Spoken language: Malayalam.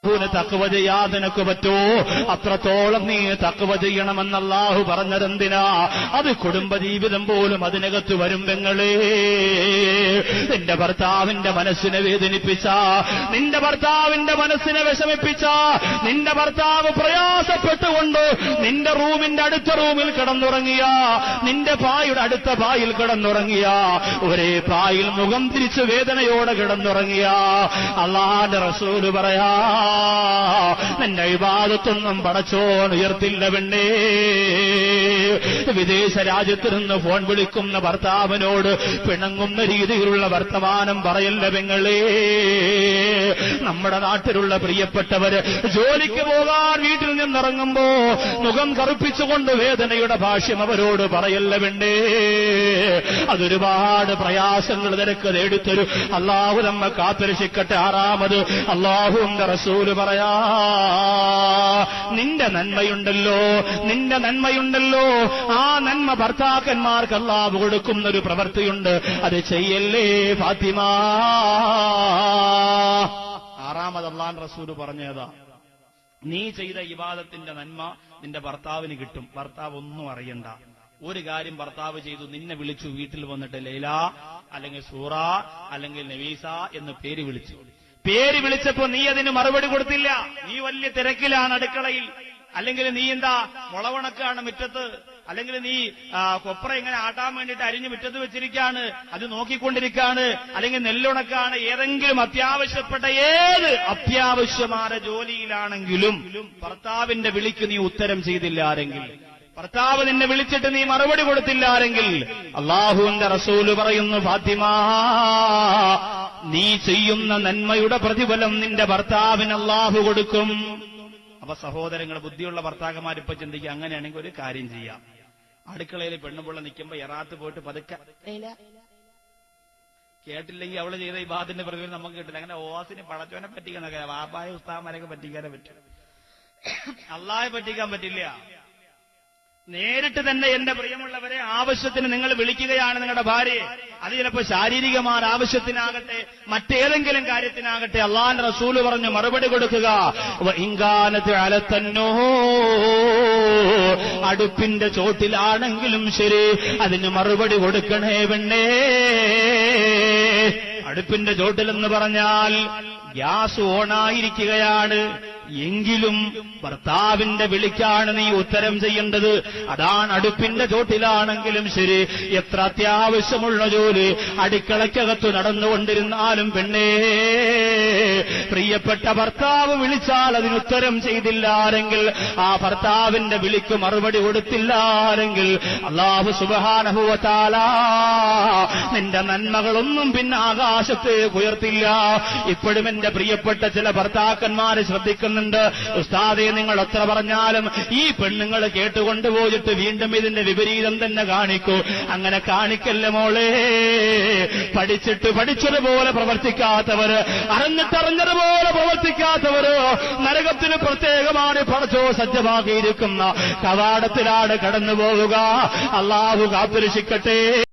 തഖ്വ ചെയ്യാൻ നിനക്ക് പറ്റോ അത്രത്തോളം നീ തഖ്വ ചെയ്യണമെന്ന് അല്ലാഹു പറഞ്ഞതെന്തിനാ? അത് കുടുംബജീവിതം പോലും അതിനകത്ത് വരും. പെങ്ങളെ, നിന്റെ ഭർത്താവിന്റെ മനസ്സിനെ വേദനിപ്പിച്ച, നിന്റെ ഭർത്താവിന്റെ മനസ്സിനെ വിഷമിപ്പിച്ച, നിന്റെ ഭർത്താവ് പ്രയാസപ്പെട്ടുകൊണ്ട് നിന്റെ റൂമിന്റെ അടുത്ത റൂമിൽ കിടന്നുറങ്ങിയ, നിന്റെ പായുടെ അടുത്ത പായിൽ കിടന്നുറങ്ങിയ, ഒരേ പായിൽ മുഖം തിരിച്ച് വേദനയോടെ കിടന്നുറങ്ങിയ, അല്ലാഹുവിന്റെ റസൂല് പറയാ, നിന്റെ ഇബാദത്തൊന്നും പടച്ചോൻ ഉയർത്തില്ല പെണ്ണേ. വിദേശ രാജ്യത്ത് നിന്ന് ഫോൺ വിളിക്കുന്ന ഭർത്താവിനോട് പിണങ്ങുന്ന രീതിയിലുള്ള വർത്തമാനം പറയല്ല പെങ്ങളേ. നമ്മുടെ നാട്ടിലുള്ള പ്രിയപ്പെട്ടവര് ജോലിക്ക് പോകാൻ വീട്ടിൽ നിന്നിറങ്ങുമ്പോ മുഖം കറുപ്പിച്ചുകൊണ്ട് വേദനയുടെ ഭാഷ്യം അവരോട് പറയല്ല പെണ്ണേ. അതൊരുപാട് പ്രയാസങ്ങൾ നിനക്ക് നേടിത്തരും. അല്ലാഹു നമ്മെ കാത്തുരക്ഷിക്കട്ടെ. ആറാമത് അല്ലാഹുവിന്റെ റസൂല് പറയാ, നിന്റെ നന്മയുണ്ടല്ലോ, നിന്റെ നന്മയുണ്ടല്ലോ, ആ നന്മ ഭർത്താക്കന്മാർക്ക് അല്ലാഹു കൊടുക്കുന്ന ഒരു പ്രവൃത്തിയുണ്ട്, അത് ചെയ്യല്ലേ ഫാത്തിമ. ആറാമത് അല്ലാഹുവിന്റെ റസൂല് പറഞ്ഞതാ, നീ ചെയ്ത ഇബാദത്തിന്റെ നന്മ നിന്റെ ഭർത്താവിന് കിട്ടും. ഭർത്താവ് ഒന്നും അറിയണ്ട. ഒരു കാര്യം ഭർത്താവ് ചെയ്തു, നിന്നെ വിളിച്ചു, വീട്ടിൽ വന്നിട്ട് ലൈല അല്ലെങ്കിൽ സൂറ അല്ലെങ്കിൽ നവീസ എന്ന് പേര് വിളിച്ചു. പേര് വിളിച്ചപ്പോ നീ അതിന് മറുപടി കൊടുത്തില്ല. നീ വലിയ തിരക്കിലാണ് അടുക്കളയിൽ, അല്ലെങ്കിൽ നീ എന്താ മുളവണക്കാണ് മുറ്റത്ത്, അല്ലെങ്കിൽ നീ കൊപ്ര ഇങ്ങനെ ആട്ടാൻ വേണ്ടിയിട്ട് അരിഞ്ഞ് മുറ്റത്ത് വെച്ചിരിക്കുകയാണ്, അത് നോക്കിക്കൊണ്ടിരിക്കുകയാണ്, അല്ലെങ്കിൽ നെല്ലുണക്കാണ്, ഏതെങ്കിലും അത്യാവശ്യപ്പെട്ട ഏത് അത്യാവശ്യമായ ജോലിയിലാണെങ്കിലും ഭർത്താവിന്റെ വിളിക്ക് നീ ഉത്തരം ചെയ്തില്ലാരെങ്കിൽ, ഭർത്താവ് നിന്നെ വിളിച്ചിട്ട് നീ മറുപടി കൊടുത്തില്ലാരെങ്കിൽ, അല്ലാഹുവിന്റെ റസൂല് പറയുന്നു, ഫാത്തിമ, നീ ചെയ്യുന്ന നന്മയുടെ പ്രതിഫലം നിന്റെ ഭർത്താവിന് അല്ലാഹു കൊടുക്കും. അപ്പൊ സഹോദരങ്ങൾ, ബുദ്ധിയുള്ള ഭർത്താക്കന്മാരിപ്പോ ചിന്തിക്കുക, അങ്ങനെയാണെങ്കിൽ ഒരു കാര്യം ചെയ്യാം. അടുക്കളയിൽ പെണ്ണുപിള്ള നിൽക്കുമ്പോ എറാത്ത് പോയിട്ട് പതുക്കെ കേട്ടില്ലെങ്കിൽ അവള് ചെയ്ത ഈ ബാത്തിന്റെ പ്രതിഫലം നമുക്ക് കിട്ടില്ല. അങ്ങനെ ഓസിന് പടച്ചോനെ പറ്റിക്കാനൊക്കെ, വാപ്പായ ഉസ്താമാരൊക്കെ പറ്റിക്കാനേ പറ്റും, അല്ലാഹയെ പറ്റിക്കാൻ പറ്റില്ല. നേരിട്ട് തന്നെ എന്റെ പ്രിയമുള്ളവരെ, ആവശ്യത്തിന് നിങ്ങൾ വിളിക്കുകയാണ് നിങ്ങളുടെ ഭാര്യയെ, അത് ചിലപ്പോൾ ശാരീരികമായ ആവശ്യത്തിനാകട്ടെ മറ്റേതെങ്കിലും കാര്യത്തിനാകട്ടെ, അല്ലാഹുവിന്റെ റസൂല് പറഞ്ഞു മറുപടി കൊടുക്കുക. ഇൻകാനത്ത് അലത്തന്നോ, അടുപ്പിന്റെ ചോട്ടിലാണെങ്കിലും ശരി അതിന് മറുപടി കൊടുക്കണേ പെണ്ണേ. അടുപ്പിന്റെ ചോട്ടിലെന്ന് പറഞ്ഞാൽ ഗ്യാസ് ഓണായിരിക്കുകയാണ് എങ്കിലും ഭർത്താവിന്റെ വിളിക്കാണ് നീ ഉത്തരം ചെയ്യേണ്ടത്. അതാണ് അടുപ്പിന്റെ ചോട്ടിലാണെങ്കിലും ശരി, എത്ര അത്യാവശ്യമുള്ള ജോലി അടുക്കളയ്ക്കകത്ത് നടന്നുകൊണ്ടിരുന്നാലും പെണ്ണേ, പ്രിയപ്പെട്ട ഭർത്താവ് വിളിച്ചാൽ അതിനുത്തരം ചെയ്തില്ലാരെങ്കിൽ, ആ ഭർത്താവിന്റെ വിളിക്ക് മറുപടി കൊടുത്തില്ലാരെങ്കിൽ, അല്ലാഹു സുബ്ഹാനഹു വ തആല നിന്റെ നന്മകളൊന്നും പിന്നെ ആകാശത്തേക്ക് ഉയർത്തില്ല. ഇപ്പോഴും എന്റെ പ്രിയപ്പെട്ട ചില ഭർത്താക്കന്മാരെ ശ്രദ്ധിക്കുന്നുണ്ട്. ഉസ്താദേ, നിങ്ങൾ എത്ര പറഞ്ഞാലും ഈ പെണ്ണുങ്ങൾ കേട്ടുകൊണ്ടുപോയിട്ട് വീണ്ടും ഇതിന്റെ വിപരീതം തന്നെ കാണിക്കൂ. അങ്ങനെ കാണിക്കല്ല മോളെ. പഠിച്ചിട്ട് പഠിച്ചതുപോലെ പ്രവർത്തിക്കാത്തവര്, അറിഞ്ഞിട്ടറിഞ്ഞതുപോലെ പ്രവർത്തിക്കാത്തവര് നരകത്തിന് പ്രത്യേകമാണ് പടച്ചോ സജ്ജമാക്കിയിരിക്കുന്ന കവാടത്തിലാണ് കടന്നു പോവുക. അല്ലാഹു കാത്തുരക്ഷിക്കട്ടെ.